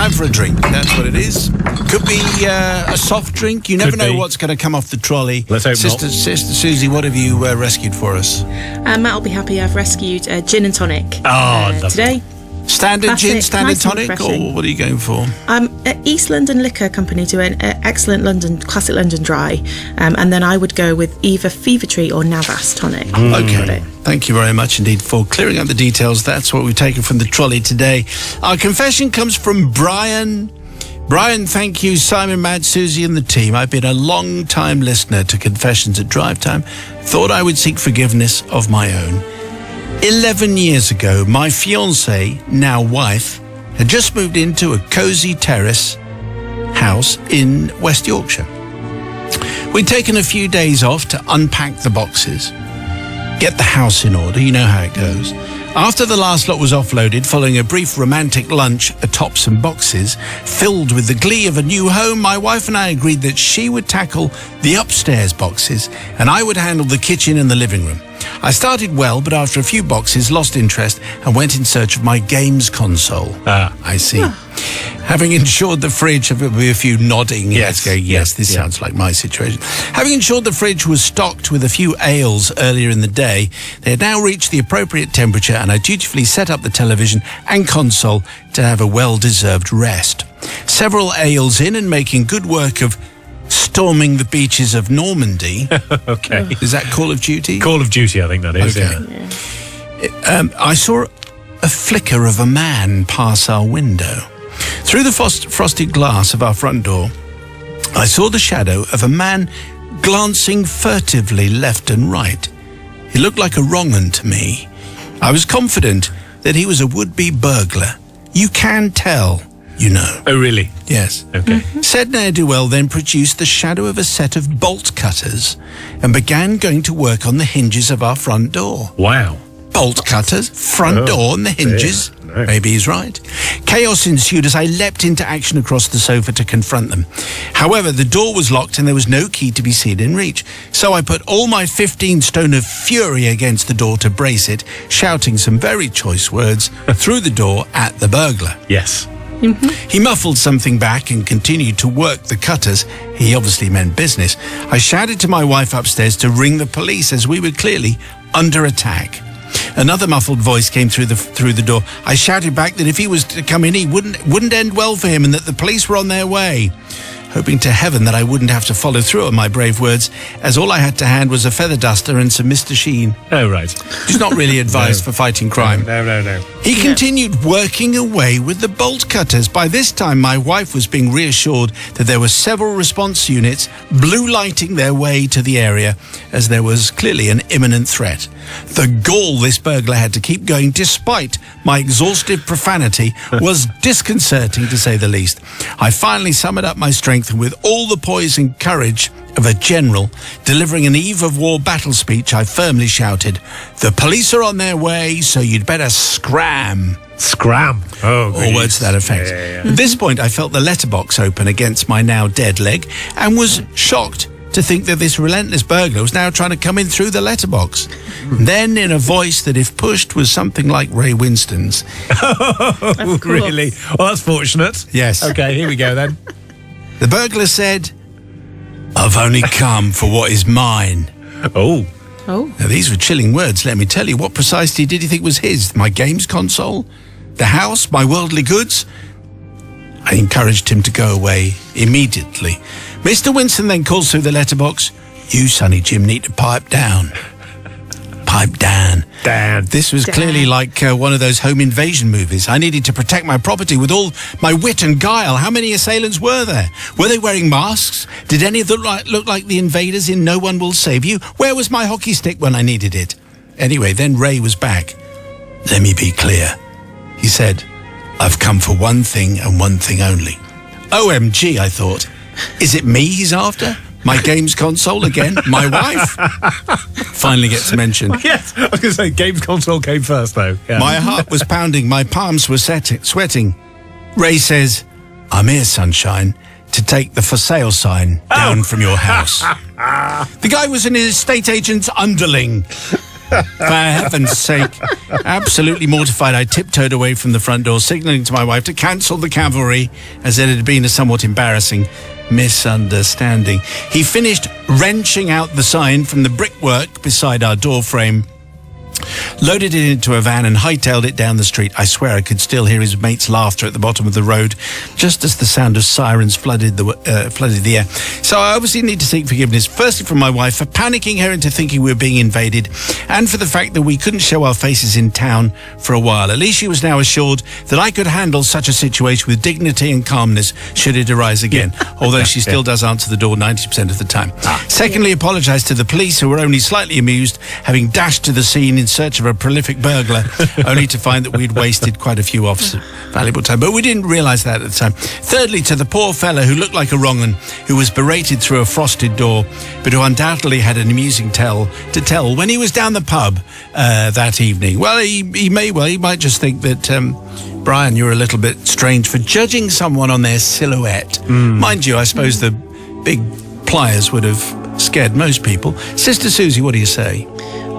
time for a drink. That's what it is. Could be a soft drink. You never know what's going to come off the trolley. Let's hope not. Sister Susie, what have you rescued for us? Matt will be happy. I've rescued gin and tonic today. Standard Classic, gin, standard nice and tonic, refreshing. or what are you going for? East London Liquor Company do an excellent classic London dry, and then I would go with either Fever Tree or Navas tonic. Okay, thank you very much indeed for clearing up the details. That's what we've taken from the trolley today. Our confession comes from Brian. Brian, thank you, Simon, Matt, Susie and the team. I've been a long-time listener to Confessions at Drive Time. Thought I would seek forgiveness of my own. 11 years ago, my fiancée, now wife, had just moved into a cosy terrace house in West Yorkshire. We'd taken a few days off to unpack the boxes, get the house in order, you know how it goes. After the last lot was offloaded, following a brief romantic lunch atop some boxes, filled with the glee of a new home, my wife and I agreed that she would tackle the upstairs boxes and I would handle the kitchen and the living room. I started well, but after a few boxes, lost interest and went in search of my games console. I see. Having insured the fridge, there'll be a few nodding. Yes, this sounds like my situation. Having ensured the fridge was stocked with a few ales earlier in the day, they had now reached the appropriate temperature and I dutifully set up the television and console to have a well-deserved rest. Several ales in and making good work of storming the beaches of Normandy. Okay. Is that Call of Duty? Call of Duty, I think that is. Okay. I saw a flicker of a man pass our window. Through the frosted glass of our front door, I saw the shadow of a man glancing furtively left and right. He looked like a wrong-un to me. I was confident that he was a would-be burglar. You can tell, you know. Oh, really? Yes. Okay. Said ne'er-do-well then produced the shadow of a set of bolt cutters and began going to work on the hinges of our front door. Wow. Bolt cutters, front door and the hinges. Yeah, no. Maybe he's right. Chaos ensued as I leapt into action across the sofa to confront them. However, the door was locked and there was no key to be seen in reach. So I put all my 15 stone of fury against the door to brace it, shouting some very choice words through the door at the burglar. Yes. He muffled something back and continued to work the cutters. He obviously meant business. I shouted to my wife upstairs to ring the police as we were clearly under attack. Another muffled voice came through the door. I shouted back that if he was to come in, he wouldn't end well for him and that the police were on their way. Hoping to heaven that I wouldn't have to follow through on my brave words, as all I had to hand was a feather duster and some Mr. Sheen. Oh, right. He's not really advised for fighting crime. No. He continued working away with the bolt cutters. By this time, my wife was being reassured that there were several response units blue lighting their way to the area, as there was clearly an imminent threat. The gall this burglar had to keep going despite my exhaustive profanity was disconcerting, to say the least. I finally summoned up my strength and with all the poise and courage of a general delivering an eve of war battle speech, I firmly shouted, "The police are on their way, so you'd better scram." Scram. Oh, or words to that effect. Yeah. At this point, I felt the letterbox open against my now dead leg and was shocked to think that this relentless burglar was now trying to come in through the letterbox. Then, in a voice that, if pushed, was something like Ray Winston's. Oh, really? Well, that's fortunate. Yes. Okay, here we go then. The burglar said, "I've only come for what is mine." Oh. Now, these were chilling words, let me tell you. What precisely did he think was his? My games console? The house? My worldly goods? I encouraged him to go away immediately. Mr. Winston then calls through the letterbox, "You, Sonny Jim, need to pipe down." Pipe down. Dan. This was clearly like one of those home invasion movies. I needed to protect my property with all my wit and guile. How many assailants were there? Were they wearing masks? Did any of them look like the invaders in No One Will Save You? Where was my hockey stick when I needed it? Anyway, then Ray was back. "Let me be clear," he said. "I've come for one thing and one thing only." OMG, I thought. Is it me he's after? My games console again? My wife? Finally gets mentioned. Yes, I was going to say, games console came first, though. Yeah. My heart was pounding. My palms were sweating. Ray says, "I'm here, sunshine, to take the for sale sign down from your house." The guy was an estate agent's underling. For heaven's sake. Absolutely mortified, I tiptoed away from the front door, signalling to my wife to cancel the cavalry, as it had been a somewhat embarrassing misunderstanding. He finished wrenching out the sign from the brickwork beside our door frame, loaded it into a van and hightailed it down the street. I swear I could still hear his mate's laughter at the bottom of the road, just as the sound of sirens flooded the air. So I obviously need to seek forgiveness, firstly from my wife for panicking her into thinking we were being invaded, and for the fact that we couldn't show our faces in town for a while. At least she was now assured that I could handle such a situation with dignity and calmness should it arise again, although she still does answer the door 90% of the time. Secondly, apologised to the police, who were only slightly amused, having dashed to the scene in search of a prolific burglar, only to find that we'd wasted quite a few officers' valuable time. But we didn't realise that at the time. Thirdly, to the poor fella who looked like a wrong 'un, who was berated through a frosted door, but who undoubtedly had an amusing tale to tell when he was down the pub that evening. Well, he might just think that, Brian, you're a little bit strange for judging someone on their silhouette. Mind you, I suppose the big pliers would have scared most people. Sister Susie, what do you say?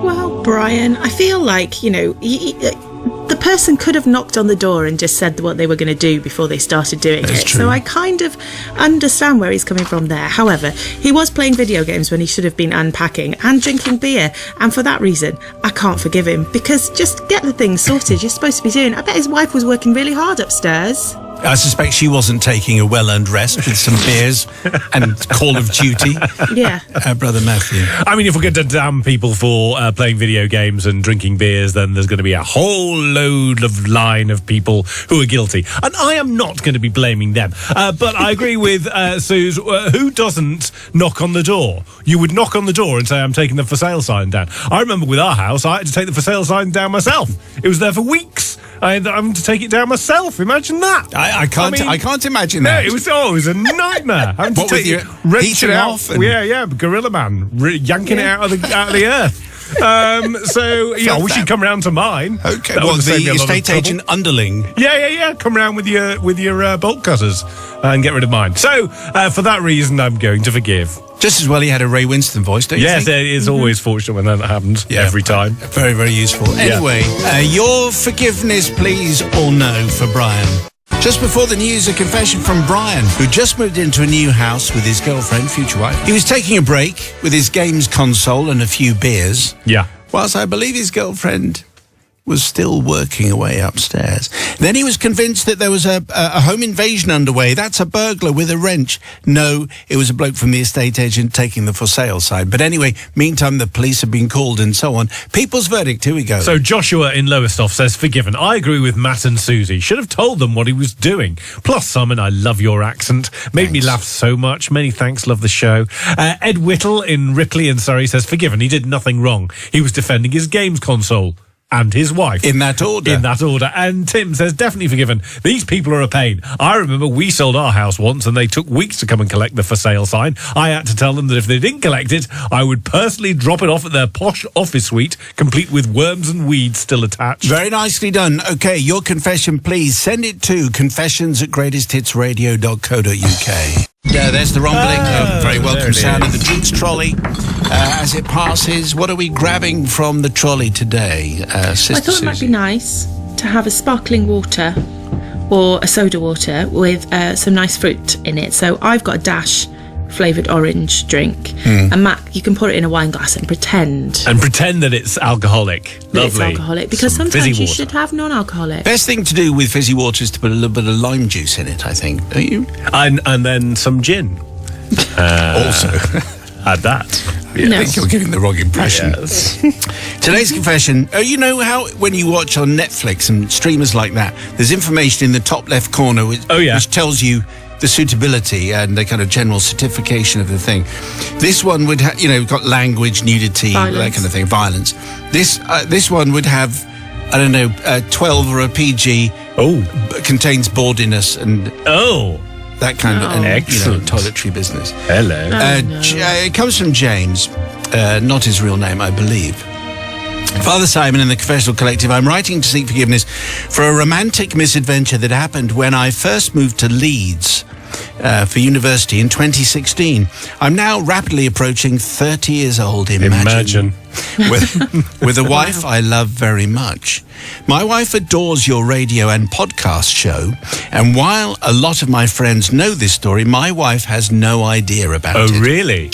Well, Brian, I feel like, the person could have knocked on the door and just said what they were going to do before they started doing That's it. true. So I kind of understand where he's coming from there. However, he was playing video games when he should have been unpacking and drinking beer. And for that reason, I can't forgive him, because just get the things sorted you're supposed to be doing. I bet his wife was working really hard upstairs. I suspect she wasn't taking a well-earned rest with some beers and Call of Duty. Yeah. Brother Matthew. I mean, if we're going to damn people for playing video games and drinking beers, then there's going to be a whole load of line of people who are guilty. And I am not going to be blaming them. But I agree with Suze. Who doesn't knock on the door? You would knock on the door and say, I'm taking the for sale sign down. I remember with our house, I had to take the for sale sign down myself. It was there for weeks. I'm to take it down myself. Imagine that. I can't imagine that. No, it was a nightmare. Having to What, with take your wrench heating it out. off and- Yeah, Gorilla Man, yanking it out of the earth. I wish you'd come round to mine. Okay, That well, would save me the a lot of estate trouble. agent underling. Yeah. Come round with your bolt cutters and get rid of mine. So for that reason, I'm going to forgive. Just as well he had a Ray Winston voice, don't you Yes, think? it is always fortunate when that happens. Every time. Very, very useful. Anyway, your forgiveness, please, or no, for Brian. Just before the news, a confession from Brian, who just moved into a new house with his girlfriend, future wife. He was taking a break with his games console and a few beers, Yeah. whilst I believe his girlfriend was still working away upstairs. Then he was convinced that there was a home invasion underway. That's a burglar with a wrench. No, it was a bloke from the estate agent taking the for sale sign. But anyway, meantime, the police have been called and so on. People's verdict, here we go. So Joshua in Lowestoft says, forgiven. I agree with Matt and Susie. Should have told them what he was doing. Plus, Simon, I love your accent. Made me laugh so much. Many thanks. Love the show. Ed Whittle in Ripley in Surrey says, forgiven. He did nothing wrong. He was defending his games console. And his wife. In that order. And Tim says, definitely forgiven. These people are a pain. I remember we sold our house once and they took weeks to come and collect the for sale sign. I had to tell them that if they didn't collect it, I would personally drop it off at their posh office suite, complete with worms and weeds still attached. Very nicely done. Okay, your confession, please. Send it to confessions@greatesthitsradio.co.uk. There's the rumbling. Very welcome sound of the drinks trolley as it passes. What are we grabbing from the trolley today, Sister I thought it might Susie? be nice to have a sparkling water or a soda water with some nice fruit in it. So I've got a Dash flavoured orange drink. And Matt, you can pour it in a wine glass and pretend And pretend that it's alcoholic. that it's Lovely. alcoholic, because Some sometimes fizzy you water. should have non-alcoholic. Best thing to do with fizzy water is to put a little bit of lime juice in it, I think. Don't you? And then some gin. Also. Add that. No. I think you're giving the wrong impression. Yes. Today's confession. You know how when you watch on Netflix and streamers like that, there's information in the top left corner which tells you the suitability and the kind of general certification of the thing. This one would have, got language, nudity, Violence. that kind of thing, violence. This one would have, 12 or a PG. Contains bawdiness and that kind of excellent toiletry business. Hello. It comes from James, not his real name, I believe. Father Simon and the Confessional Collective, I'm writing to seek forgiveness for a romantic misadventure that happened when I first moved to Leeds for university in 2016. I'm now rapidly approaching 30 years old. Imagine. with a wife I love very much. My wife adores your radio and podcast show, and while a lot of my friends know this story, my wife has no idea about it. Oh, really?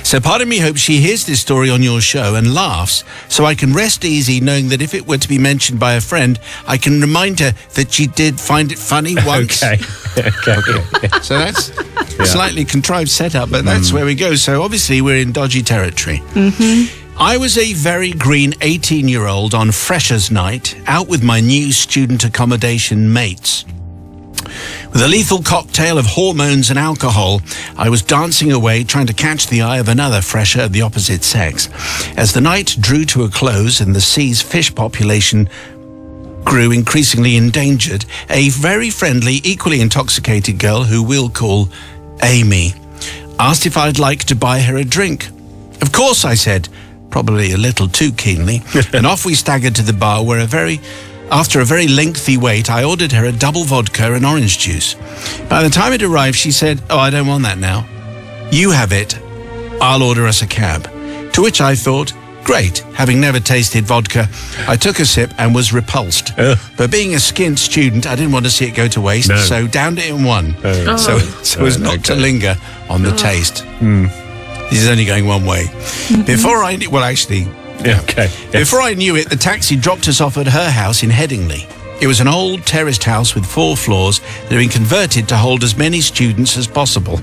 So part of me hopes she hears this story on your show and laughs, so I can rest easy knowing that if it were to be mentioned by a friend, I can remind her that she did find it funny once. Okay. So that's a slightly contrived setup, but that's where we go. So obviously we're in dodgy territory. I was a very green 18-year-old on Freshers' Night, out with my new student accommodation mates. With a lethal cocktail of hormones and alcohol, I was dancing away, trying to catch the eye of another fresher of the opposite sex. As the night drew to a close and the sea's fish population grew increasingly endangered, a very friendly, equally intoxicated girl, who we'll call Amy, asked if I'd like to buy her a drink. Of course, I said, probably a little too keenly, and off we staggered to the bar where after a very lengthy wait, I ordered her a double vodka and orange juice. By the time it arrived, she said, "Oh, I don't want that now. You have it. I'll order us a cab." To which I thought, great. Having never tasted vodka, I took a sip and was repulsed. But being a skint student, I didn't want to see it go to waste, so downed it in one. So as not to linger on the taste. This is only going one way. Before I knew it, the taxi dropped us off at her house in Headingley. It was an old terraced house with 4 floors that had been converted to hold as many students as possible.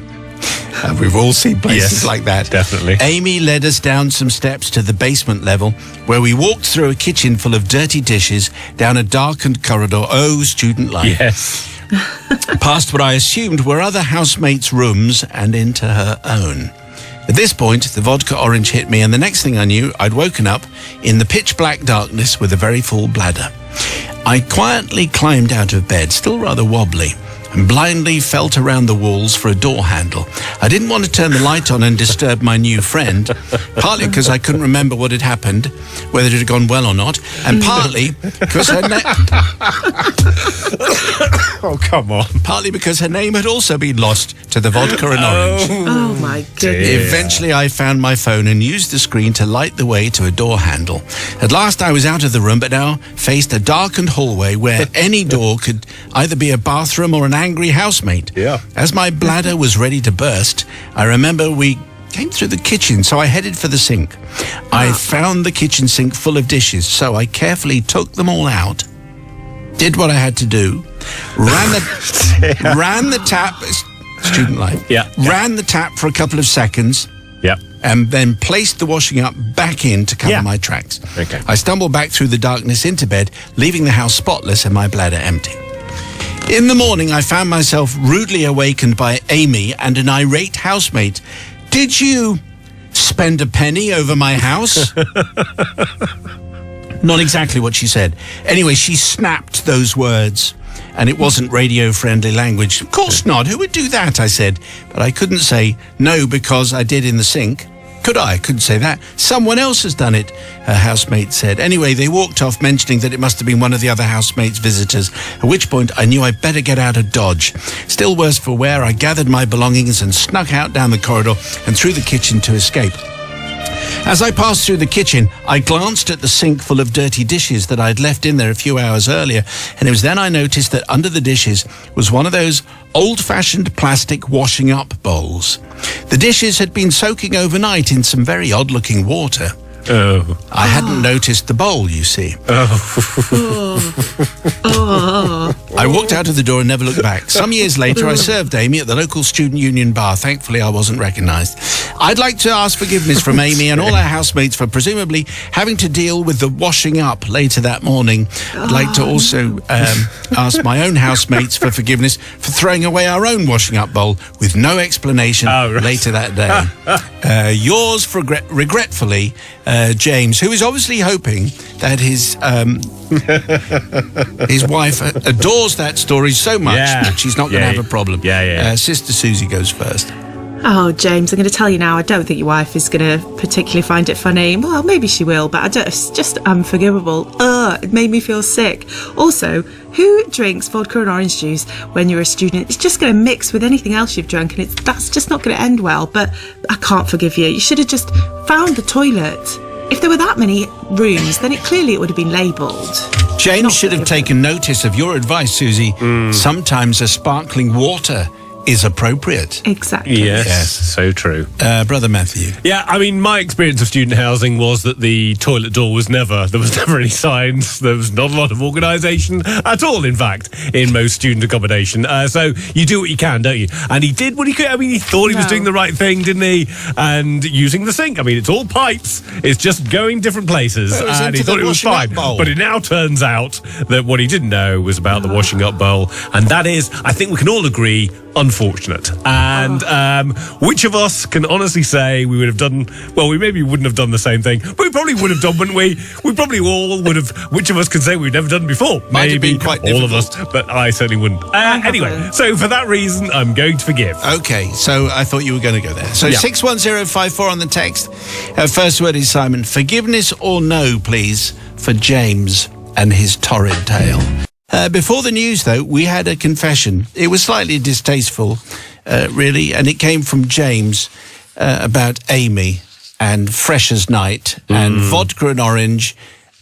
We've all seen places like that. Definitely. Amy led us down some steps to the basement level, where we walked through a kitchen full of dirty dishes, down a darkened corridor. Oh, student life. Yes. Past what I assumed were other housemates' rooms and into her own. At this point, the vodka orange hit me, and the next thing I knew, I'd woken up in the pitch black darkness with a very full bladder. I quietly climbed out of bed, still rather wobbly, and blindly felt around the walls for a door handle. I didn't want to turn the light on and disturb my new friend, partly because I couldn't remember what had happened, whether it had gone well or not, and partly because her Oh, come on. partly because her name had also been lost to the vodka and orange. Oh my goodness. Eventually, I found my phone and used the screen to light the way to a door handle. At last, I was out of the room, but now faced a darkened hallway where any door could either be a bathroom or an angry housemate. Yeah. As my bladder was ready to burst, I remember we came through the kitchen, so I headed for the sink. I found the kitchen sink full of dishes, so I carefully took them all out, did what I had to do, ran the tap, student life, ran the tap for a couple of seconds, and then placed the washing up back in to cover my tracks. Okay. I stumbled back through the darkness into bed, leaving the house spotless and my bladder empty. In the morning, I found myself rudely awakened by Amy and an irate housemate. "Did you spend a penny over my house?" Not exactly what she said. Anyway, she snapped those words, and it wasn't radio-friendly language. "Of course not. Who would do that?" I said. But I couldn't say no because I did in the sink. Could I? Couldn't say that. "Someone else has done it," her housemate said. Anyway, they walked off, mentioning that it must have been one of the other housemates' visitors, at which point I knew I'd better get out of Dodge. Still worse for wear, I gathered my belongings and snuck out down the corridor and through the kitchen to escape. As I passed through the kitchen, I glanced at the sink full of dirty dishes that I'd left in there a few hours earlier, and it was then I noticed that under the dishes was one of those old-fashioned plastic washing up bowls. The dishes had been soaking overnight in some very odd-looking water. Oh. I hadn't noticed the bowl, you see. I walked out of the door and never looked back. Some years later, I served Amy at the local student union bar. Thankfully, I wasn't recognised. I'd like to ask forgiveness from Amy and all our housemates for presumably having to deal with the washing up later that morning. I'd like to also ask my own housemates for forgiveness for throwing away our own washing up bowl with no explanation later that day. Yours, regretfully, James, who is obviously hoping that his wife adores that story so much that she's not going to have a problem. Sister Susie goes first. Oh, James, I'm going to tell you now, I don't think your wife is going to particularly find it funny. Well, maybe she will, but it's just unforgivable. It made me feel sick. Also, who drinks vodka and orange juice when you're a student? It's just going to mix with anything else you've drunk, and that's just not going to end well. But I can't forgive you. You should have just found the toilet. if there were that many rooms, then it would have been labelled. James Not should have forgiven. taken notice of your advice, Susie. Sometimes a sparkling water is appropriate. Exactly. Yes, so true. Brother Matthew. Yeah, I mean, my experience of student housing was that the toilet door there was never any signs. There was not a lot of organisation at all, in fact, in most student accommodation. So you do what you can, don't you? And he did what he could. I mean, he thought he was No. doing the right thing, didn't he? And using the sink. I mean, it's all pipes. It's just going different places. Well, it was And he into thought the it was washing up fine. bowl. But it now turns out that what he didn't know was about the washing up bowl. And that is, I think we can all agree, unfortunate. And which of us can honestly say we would have done, well, we maybe wouldn't have done the same thing, but we probably would have done, wouldn't we? We probably all would have. Which of us can say we've never done before? Might have Maybe been quite all of us, difficult. but I certainly wouldn't. Anyway, haven't. so for that reason, I'm going to forgive. Okay, so I thought you were going to go there. So Yeah. 61054 on the text. First word is Simon. Forgiveness or no, please, for James and his torrid tale. Before the news, though, we had a confession. It was slightly distasteful, really, and it came from James about Amy and Fresh as Night and vodka and orange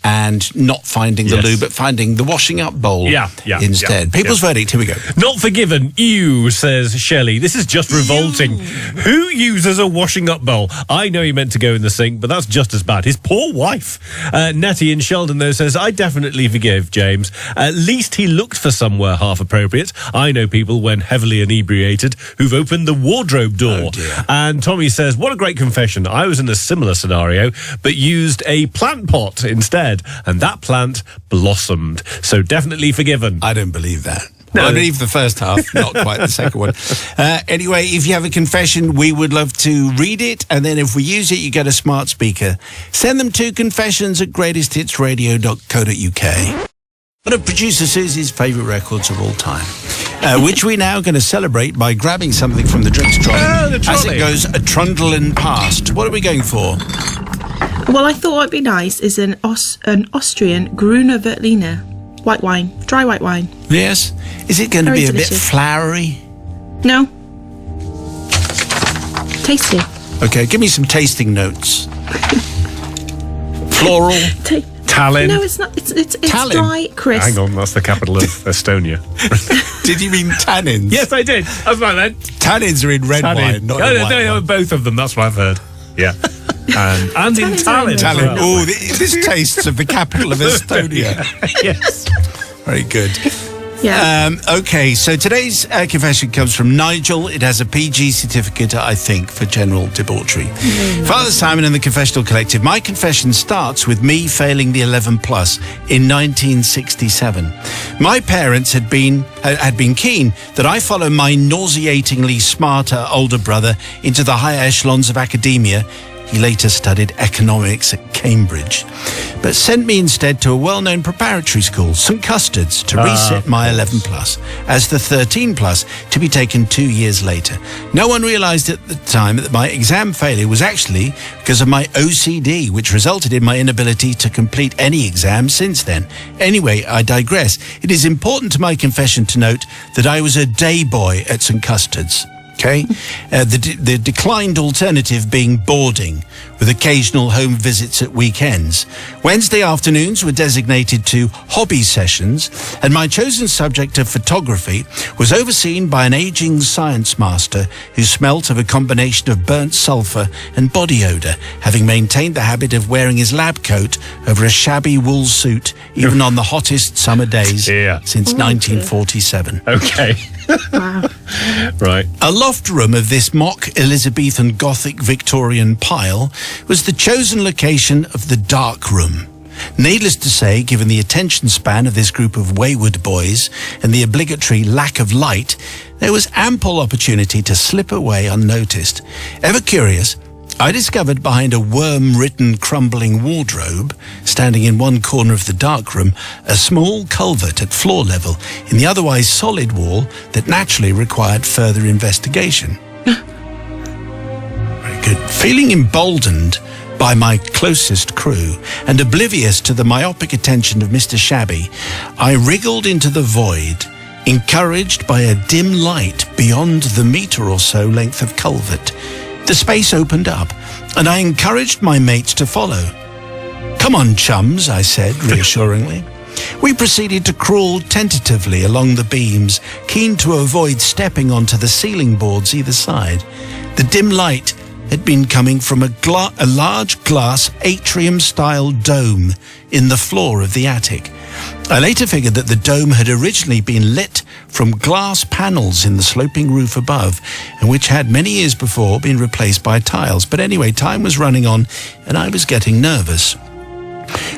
and not finding the Yes. loo, but finding the washing up bowl Yeah, instead. yeah, People's verdict, here we go. Not forgiven, ew, says Shelley. This is just revolting. Who uses a washing up bowl? I know he meant to go in the sink, but that's just as bad. His poor wife. Nettie in Sheldon, though, says, I definitely forgive James. At least he looked for somewhere half appropriate. I know people, when heavily inebriated, who've opened the wardrobe door. Oh, dear. And Tommy says, what a great confession. I was in a similar scenario, but used a plant pot instead, and that plant blossomed. So definitely forgiven. I don't believe that. No. Well, I believe the first half, not quite the second one. Anyway, if you have a confession, we would love to read it. And then if we use it, you get a smart speaker. Send them to confessions@greatesthitsradio.co.uk. One of producer Susie's favourite records of all time, which we're now going to celebrate by grabbing something from the drinks trolley. Oh, the As trolley. it goes, a trundling past. What are we going for? Well, I thought what would be nice is an Austrian Gruner Veltliner. White wine. Dry white wine. Yes? Is it going to Very be a bit delicious. flowery? No. Tasty. Okay, give me some tasting notes. Floral. Tallinn. No, it's not. It's Tallinn? dry, crisp. Hang on, that's the capital of Estonia. Did you mean tannins? Yes, I did. That's right then. Tannins are in red wine, not in white wine. both of them. That's what I've heard. Yeah. And in Tallinn's are in Tallinn. red Tallinn. Oh, this tastes of the capital of Estonia. Yes. Very good. Yeah. Okay, so today's confession comes from Nigel. It has a PG certificate, I think, for general debauchery. Father Simon and the Confessional Collective. My confession starts with me failing the 11 plus in 1967. My parents had been keen that I follow my nauseatingly smarter older brother into the higher echelons of academia. He later studied economics at Cambridge, but sent me instead to a well-known preparatory school, St Custard's, to reset my 11 plus as the 13 plus to be taken 2 years later. No one realised at the time that my exam failure was actually because of my OCD, which resulted in my inability to complete any exam since then. Anyway, I digress. It is important to my confession to note that I was a day boy at St Custard's. Okay, the declined alternative being boarding, with occasional home visits at weekends. Wednesday afternoons were designated to hobby sessions, and my chosen subject of photography was overseen by an aging science master who smelt of a combination of burnt sulphur and body odour, having maintained the habit of wearing his lab coat over a shabby wool suit even on the hottest summer days Yeah. since 1947. Okay. Wow. Right. A loft room of this mock Elizabethan Gothic Victorian pile was the chosen location of the dark room. Needless to say, given the attention span of this group of wayward boys and the obligatory lack of light, there was ample opportunity to slip away unnoticed. Ever curious, I discovered behind a worm-ridden crumbling wardrobe, standing in one corner of the darkroom, a small culvert at floor level in the otherwise solid wall that naturally required further investigation. Very good. Feeling emboldened by my closest crew and oblivious to the myopic attention of Mr. Shabby, I wriggled into the void, encouraged by a dim light beyond the metre or so length of culvert. The space opened up, and I encouraged my mates to follow. "Come on, chums," I said reassuringly. We proceeded to crawl tentatively along the beams, keen to avoid stepping onto the ceiling boards either side. The dim light had been coming from a large glass atrium-style dome in the floor of the attic. I later figured that the dome had originally been lit from glass panels in the sloping roof above, and which had many years before been replaced by tiles. But anyway, time was running on, and I was getting nervous.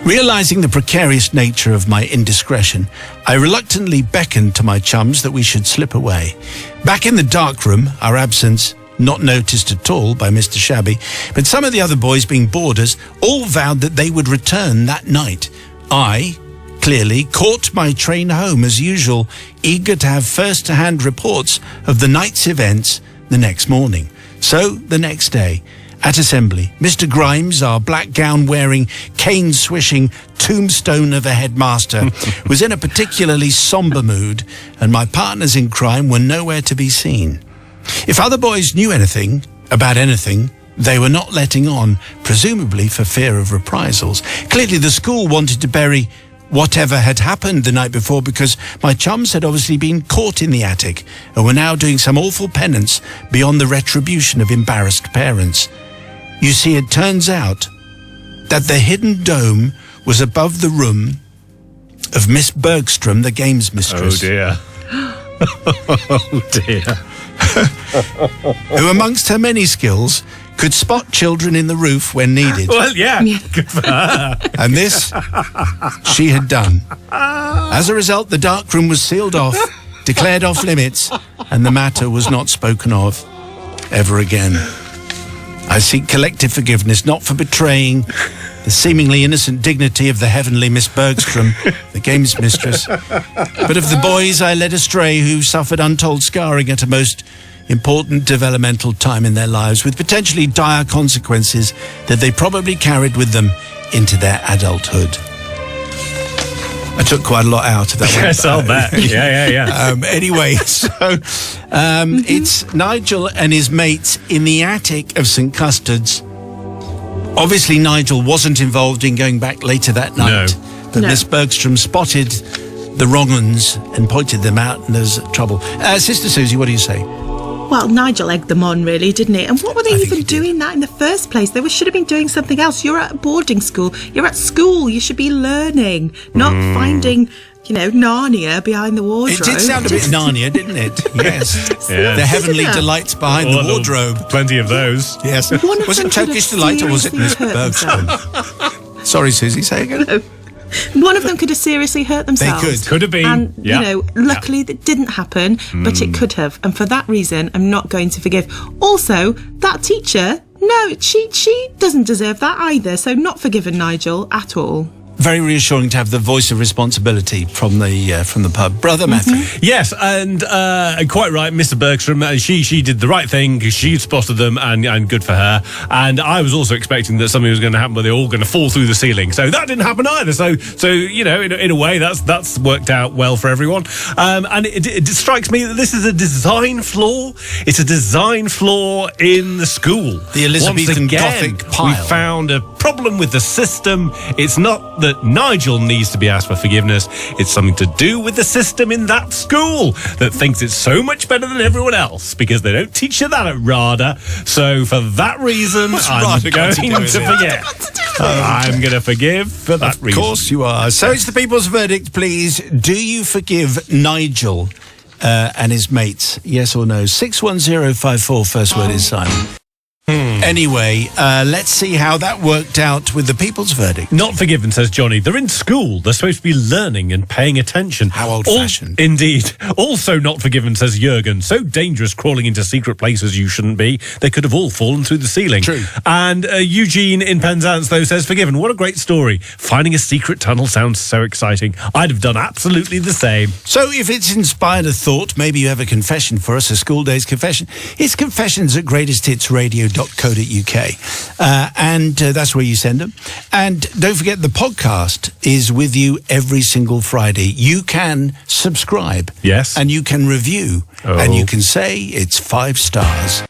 Realizing the precarious nature of my indiscretion, I reluctantly beckoned to my chums that we should slip away. Back in the dark room, our absence not noticed at all by Mr. Shabby, but some of the other boys, being boarders, all vowed that they would return that night. I clearly caught my train home as usual, eager to have first-hand reports of the night's events the next morning. So, the next day, at assembly, Mr. Grimes, our black gown-wearing, cane-swishing tombstone of a headmaster, was in a particularly somber mood, and my partners in crime were nowhere to be seen. If other boys knew anything about anything, they were not letting on, presumably for fear of reprisals. Clearly, the school wanted to bury whatever had happened the night before, because my chums had obviously been caught in the attic and were now doing some awful penance beyond the retribution of embarrassed parents. You see, it turns out that the hidden dome was above the room of Miss Bergstrom, the games mistress. Oh, dear. Oh, dear. Who, amongst her many skills, could spot children in the roof when needed. Well, yeah. Good for her. And this she had done. As a result, the dark room was sealed off, declared off limits, and the matter was not spoken of ever again. I seek collective forgiveness, not for betraying the seemingly innocent dignity of the heavenly Miss Bergstrom, the games mistress, but of the boys I led astray who suffered untold scarring at a most important developmental time in their lives, with potentially dire consequences that they probably carried with them into their adulthood. I took quite a lot out of that one. Yes, I'll bet. Yeah. Anyway, so it's Nigel and his mates in the attic of St. Custard's. Obviously, Nigel wasn't involved in going back later that night. But Miss Bergstrom spotted the wrong uns and pointed them out, and there's trouble. Sister Susie, what do you say? Well, Nigel egged them on, really, didn't he? And what were they even doing that in the first place? They should have been doing something else. You're at boarding school. You're at school. You should be learning, not finding, Narnia behind the wardrobe. It did sound a bit Narnia, didn't it? Yes. The heavenly delights behind the wardrobe. Plenty of those. Yes. Was it Turkish Delight or was it Miss Bergstrom? Sorry, Susie, say again. No. One of them could have seriously hurt themselves. They could. Could have been. And, luckily that didn't happen, but it could have. And for that reason, I'm not going to forgive. Also, that teacher, no, she doesn't deserve that either. So not forgiven Nigel at all. Very reassuring to have the voice of responsibility from the pub. Brother Matthew. Yes, and quite right, Mr. Bergstrom, she did the right thing because she spotted them, and good for her. And I was also expecting that something was going to happen where they're all going to fall through the ceiling. So that didn't happen either. So in a way, that's worked out well for everyone. And it strikes me that this is a design flaw. It's a design flaw in the school. The Elizabethan Once again, Gothic pile. We found a problem with the system. It's not that Nigel needs to be asked for forgiveness. It's something to do with the system in that school that thinks it's so much better than everyone else because they don't teach you that at RADA. So for that reason, I'm going to forget. I'm going to forgive for that reason. Of course you are. So it's the people's verdict, please. Do you forgive Nigel and his mates? Yes or no? 61054, first word is Simon. Anyway, let's see how that worked out with the people's verdict. Not forgiven, says Johnny. They're in school. They're supposed to be learning and paying attention. How old-fashioned. Indeed. Also not forgiven, says Jurgen. So dangerous crawling into secret places you shouldn't be. They could have all fallen through the ceiling. True. And Eugene in Penzance, though, says forgiven. What a great story. Finding a secret tunnel sounds so exciting. I'd have done absolutely the same. So if it's inspired a thought, maybe you have a confession for us, a school days confession. It's confessions@greatesthitsradio.co.uk. And that's where you send them. And don't forget, the podcast is with you every single Friday. You can subscribe. Yes. And you can review. Oh. And you can say it's 5 stars.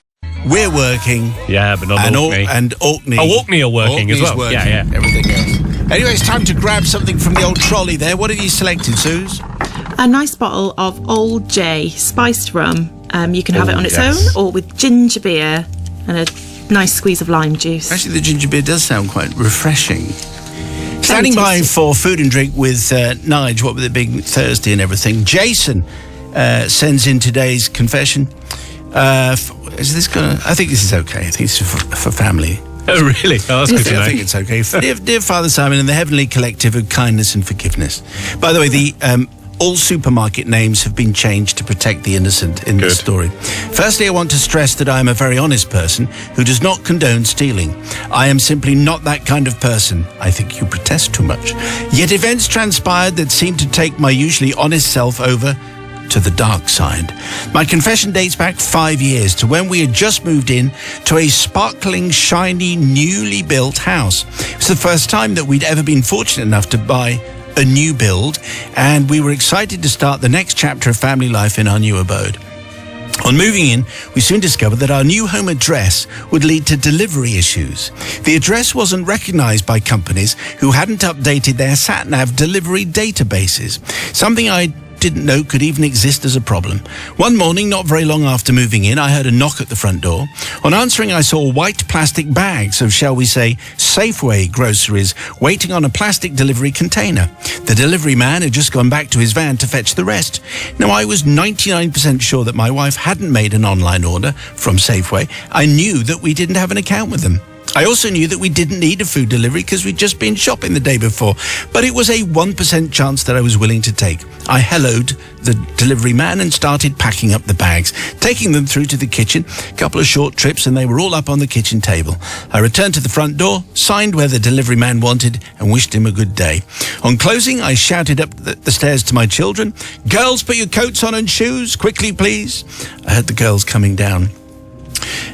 We're working. Yeah, but not Orkney. And Orkney. Oh, Orkney are working as well. Working. Yeah. Everything else. Anyway, it's time to grab something from the old trolley there. What have you selected, Suze? A nice bottle of Old J spiced rum. You can have it on its yes. own or with ginger beer and a nice squeeze of lime juice. Actually, the ginger beer does sound quite refreshing. Standing by tasty. for food and drink with Nige, what with it being Thursday and everything. Jason sends in today's confession. Is this gonna? I think this is okay. I think it's for family. Oh, really? Oh, that's good to know. I think it's okay. Dear Father Simon and the Heavenly Collective of Kindness and Forgiveness. By the way, all supermarket names have been changed to protect the innocent in this story. Firstly, I want to stress that I am a very honest person who does not condone stealing. I am simply not that kind of person. I think you protest too much. Yet events transpired that seemed to take my usually honest self over to the dark side. My confession dates back 5 years to when we had just moved in to a sparkling, shiny, newly built house. It was the first time that we'd ever been fortunate enough to buy a new build, and we were excited to start the next chapter of family life in our new abode. On moving in, we soon discovered that our new home address would lead to delivery issues. The address wasn't recognized by companies who hadn't updated their sat-nav delivery databases, something I didn't know could even exist as a problem. One morning, not very long after moving in, I heard a knock at the front door. On answering, I saw white plastic bags of, shall we say, Safeway groceries waiting on a plastic delivery container. The delivery man had just gone back to his van to fetch the rest. Now, I was 99% sure that my wife hadn't made an online order from Safeway. I knew that we didn't have an account with them. I also knew that we didn't need a food delivery because we'd just been shopping the day before, but it was a 1% chance that I was willing to take. I helloed the delivery man and started packing up the bags, taking them through to the kitchen, a couple of short trips, and they were all up on the kitchen table. I returned to the front door, signed where the delivery man wanted, and wished him a good day. On closing, I shouted up the stairs to my children, "Girls, put your coats on and shoes, quickly please." I heard the girls coming down.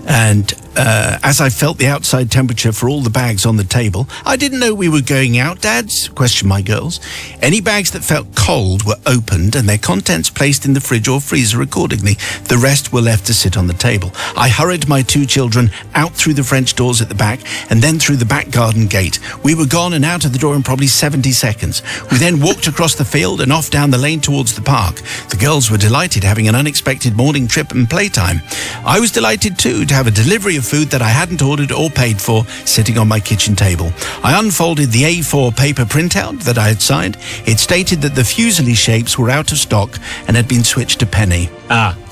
And as I felt the outside temperature for all the bags on the table, "I didn't know we were going out, Dads?" questioned my girls. Any bags that felt cold were opened and their contents placed in the fridge or freezer accordingly. The rest were left to sit on the table. I hurried my two children out through the French doors at the back and then through the back garden gate. We were gone and out of the door in probably 70 seconds. We then walked across the field and off down the lane towards the park. The girls were delighted, having an unexpected morning trip and playtime. I was delighted too to have a delivery of food that I hadn't ordered or paid for sitting on my kitchen table. I unfolded the A4 paper printout that I had signed. It stated that the fusilli shapes were out of stock and had been switched to penny.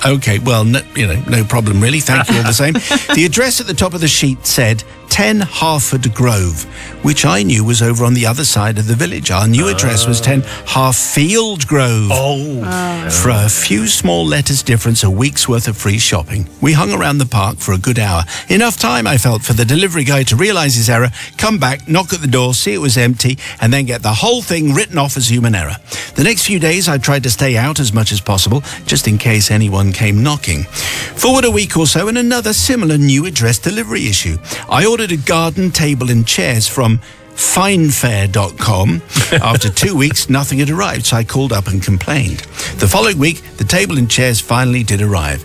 Okay, well, no problem really. Thank you all the same. The address at the top of the sheet said 10 Harford Grove, which I knew was over on the other side of the village. Our new address was 10 Harfield Grove. For a few small letters difference, a week's worth of free shopping. We hung around the park for a good hour. Enough time, I felt, for the delivery guy to realise his error, come back, knock at the door, see it was empty, and then get the whole thing written off as human error. The next few days, I tried to stay out as much as possible, just in case anyone came knocking. Forward a week or so, and another similar new address delivery issue. I ordered a garden table and chairs from finefare.com. After 2 weeks, nothing had arrived, so I called up and complained. The following week, the table and chairs finally did arrive.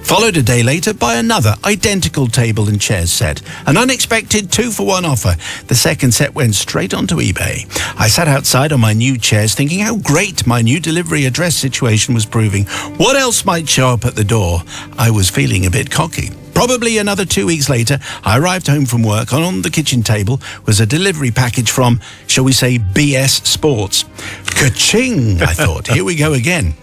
Followed a day later by another identical table and chairs set. An unexpected 2-for-1 offer. The second set went straight onto eBay. I sat outside on my new chairs thinking how great my new delivery address situation was proving. What else might show up at the door? I was feeling a bit cocky. Probably another 2 weeks later, I arrived home from work, and on the kitchen table was a delivery package from, shall we say, BS Sports. Ka-ching, I thought. Here we go again.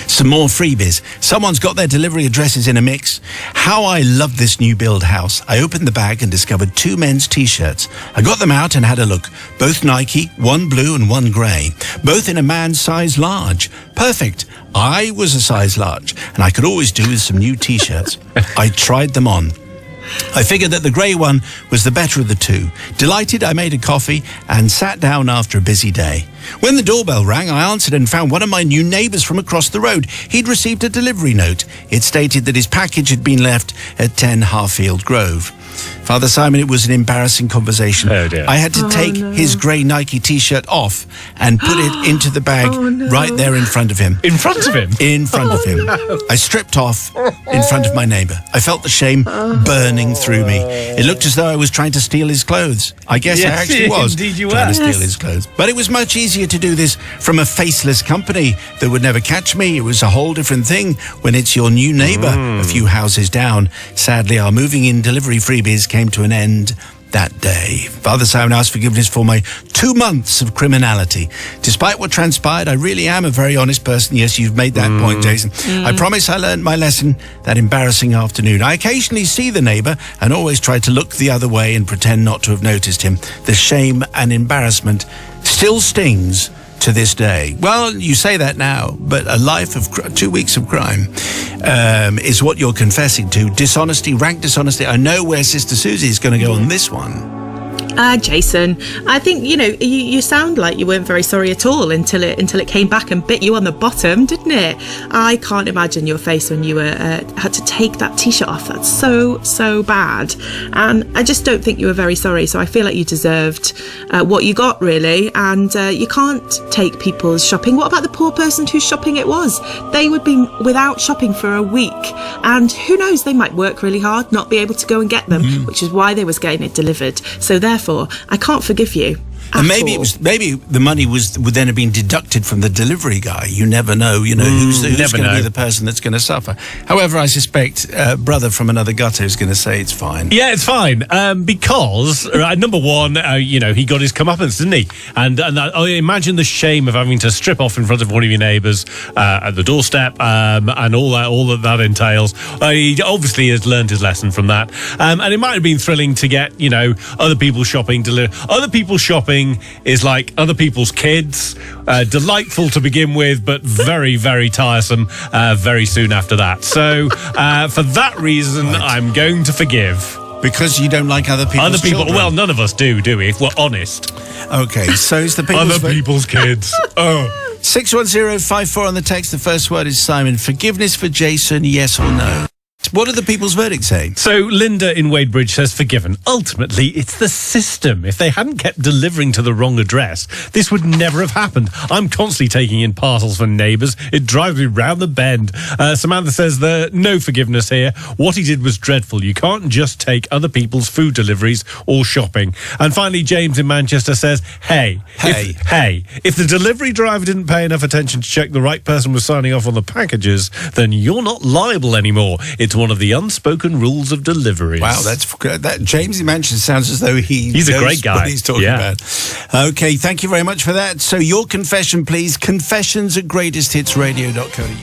Some more freebies. Someone's got their delivery addresses in a mix. How I love this new build house. I opened the bag and discovered 2 men's t-shirts. I got them out and had a look. Both Nike, one blue and one grey. Both in a man's size large. Perfect. I was a size large, and I could always do with some new t-shirts. I tried them on. I figured that the grey one was the better of the two. Delighted, I made a coffee and sat down after a busy day. When the doorbell rang, I answered and found one of my new neighbours from across the road. He'd received a delivery note. It stated that his package had been left at 10 Harfield Grove. Father Simon, it was an embarrassing conversation. Oh, dear. I had to take his grey Nike T-shirt off and put it into the bag right there in front of him. In front of him? In front of him. I stripped off in front of my neighbour. I felt the shame burning through me. It looked as though I was trying to steal his clothes. I guess I actually was indeed you trying were. to steal his clothes. But it was much easier to do this from a faceless company that would never catch me. It was a whole different thing when it's your new neighbour a few houses down. Sadly, our moving in delivery freebies came to an end that day. Father Simon asked forgiveness for my 2 months of criminality. Despite what transpired, I really am a very honest person. Yes, you've made that point, Jason. I promise I learned my lesson that embarrassing afternoon. I occasionally see the neighbour and always try to look the other way and pretend not to have noticed him. The shame and embarrassment still stings to this day. Well, you say that now, but a life of 2 weeks of crime is what you're confessing to. Dishonesty, rank dishonesty. I know where Sister Susie is going to go on this one. Jason, I think, you sound like you weren't very sorry at all until it came back and bit you on the bottom, didn't it? I can't imagine your face when you had to take that T-shirt off. That's so bad. And I just don't think you were very sorry. So I feel like you deserved what you got, really. And you can't take people's shopping. What about the poor person whose shopping it was? They would be without shopping for a week. And who knows, they might work really hard, not be able to go and get them, which is why they was getting it delivered. So therefore, I can't forgive you. And maybe the money would then have been deducted from the delivery guy. You never know, who's going to be the person that's going to suffer. However, I suspect brother from another gutter is going to say it's fine. Yeah, it's fine because number one, he got his comeuppance, didn't he? And I imagine the shame of having to strip off in front of one of your neighbours at the doorstep and all that entails. He obviously has learned his lesson from that, and it might have been thrilling to get other people shopping. Other people shopping is like other people's kids. Delightful to begin with, but very, very tiresome very soon after that. So for that reason, I'm going to forgive. Because you don't like other people's children? Well, none of us do we? If we're honest. Okay, so it's the people's kids. 61054 on the text. The first word is Simon. Forgiveness for Jason, yes or no? What do the people's verdict say? So Linda in Wadebridge says forgiven. Ultimately, it's the system. If they hadn't kept delivering to the wrong address, this would never have happened. I'm constantly taking in parcels for neighbours. It drives me round the bend. Samantha says no forgiveness here. What he did was dreadful. You can't just take other people's food deliveries or shopping. And finally, James in Manchester says, Hey, if the delivery driver didn't pay enough attention to check the right person was signing off on the packages, then you're not liable anymore. It's one of the unspoken rules of deliveries. Wow, that James in Manchester sounds as though he's a great guy. What he's talking about. Okay, thank you very much for that. So your confession, please. Confessions@greatesthitsradio.co.uk.